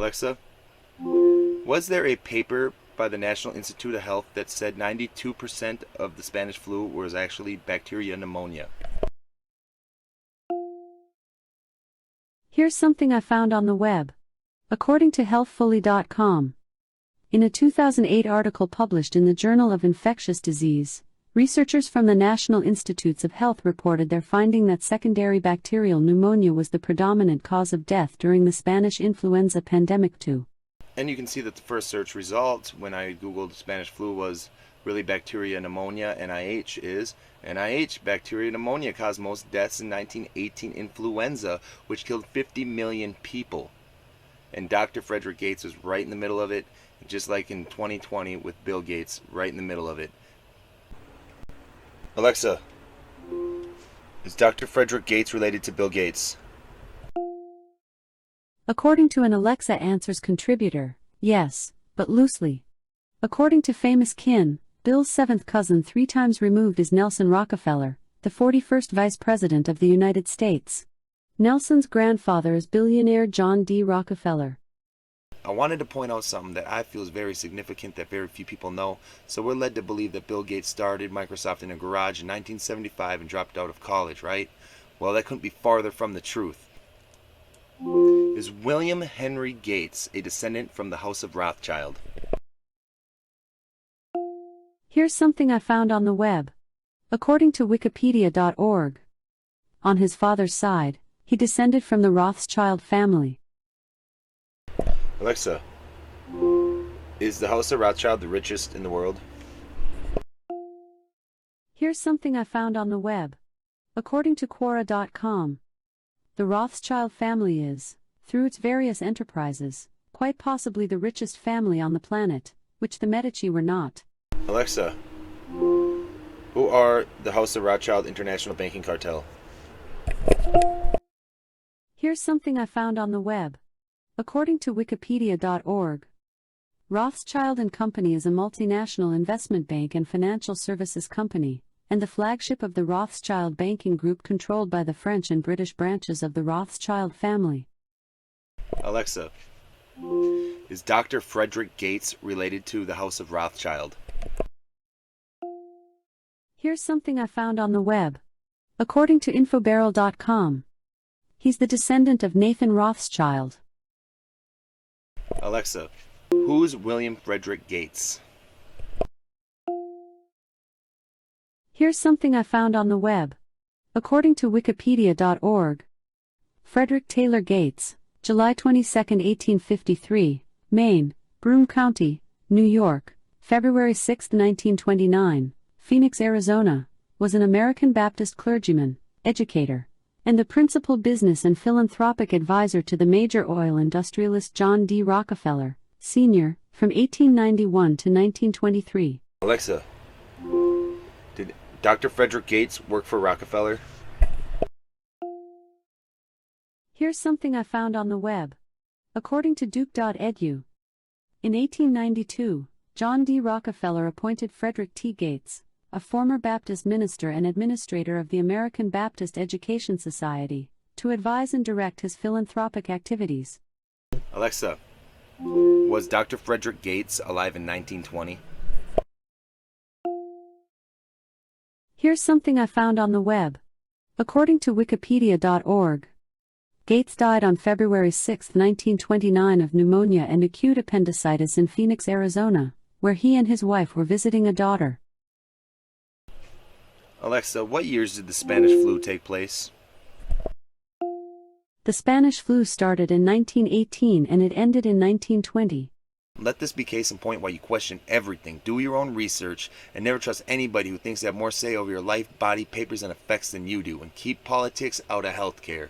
Alexa, was there a paper by the National Institute of Health that said 92% of the Spanish flu was actually bacterial pneumonia? Here's something I found on the web. According to healthfully.com, in a 2008 article published in the Journal of Infectious Disease, researchers from the National Institutes of Health reported their finding that secondary bacterial pneumonia was the predominant cause of death during the Spanish influenza pandemic too. And you can see that the first search result when I googled Spanish flu was really bacteria pneumonia. NIH is NIH. Bacteria pneumonia caused most deaths in 1918 influenza, which killed 50 million people. And Dr. Frederick Gates was right in the middle of it, just like in 2020 with Bill Gates, right in the middle of it. Alexa, is Dr. Frederick Gates related to Bill Gates? According to an Alexa Answers contributor, yes, but loosely. According to famous kin, Bill's seventh cousin 3 times removed is Nelson Rockefeller, the 41st Vice President of the United States. Nelson's grandfather is billionaire John D. Rockefeller. I wanted to point out something that I feel is very significant that very few people know. So we're led to believe that Bill Gates started Microsoft in a garage in 1975 and dropped out of college, right? Well, that couldn't be farther from the truth. Is William Henry Gates a descendant from the House of Rothschild? Here's something I found on the web. According to wikipedia.org, on his father's side, he descended from the Rothschild family. Alexa, is the House of Rothschild the richest in the world? Here's something I found on the web. According to Quora.com, the Rothschild family is, through its various enterprises, quite possibly the richest family on the planet, which the Medici were not. Alexa, who are the House of Rothschild International Banking Cartel? Here's something I found on the web. According to wikipedia.org, Rothschild & Company is a multinational investment bank and financial services company, and the flagship of the Rothschild banking group controlled by the French and British branches of the Rothschild family. Alexa, is Dr. Frederick Gates related to the House of Rothschild? Here's something I found on the web. According to infobarrel.com, he's the descendant of Nathan Rothschild. Alexa, who's William Frederick Gates? Here's something I found on the web. According to wikipedia.org, Frederick Taylor Gates, July 22, 1853, Maine, Broome County, New York, February 6, 1929, Phoenix, Arizona, was an American Baptist clergyman, educator, and the principal business and philanthropic advisor to the major oil industrialist John D. Rockefeller, Sr., from 1891 to 1923. Alexa, did Dr. Frederick Gates work for Rockefeller? Here's something I found on the web. According to Duke.edu, in 1892, John D. Rockefeller appointed Frederick T. Gates, a former Baptist minister and administrator of the American Baptist Education Society, to advise and direct his philanthropic activities. Alexa, was Dr. Frederick Gates alive in 1920? Here's something I found on the web. According to wikipedia.org, Gates died on February 6, 1929 of pneumonia and acute appendicitis in Phoenix, Arizona, where he and his wife were visiting a daughter. Alexa, what years did the Spanish flu take place? The Spanish flu started in 1918 and it ended in 1920. Let this be case in point why you question everything. Do your own research and never trust anybody who thinks they have more say over your life, body, papers, and effects than you do. And keep politics out of healthcare.